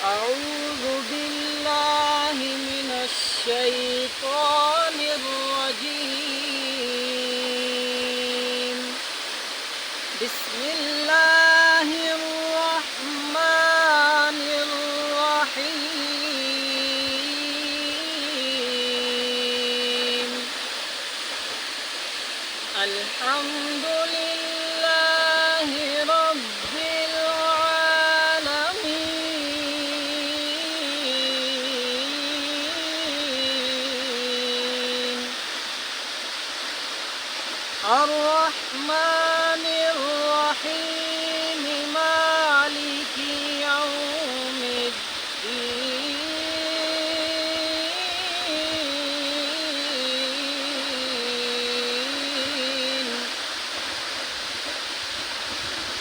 أعوذ بالله من الشيطان الرجيم. بسم الله الرحمن الرحيم. الحمد لله رب العالمين. الرحمن الرحيم مالك يوم الدين.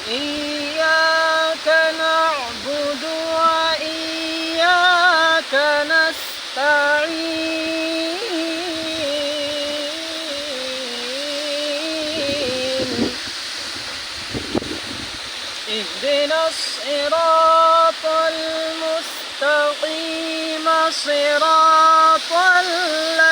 إياك نعبد وإياك نستعين. اهدنا الصراط المستقيم صراط الذين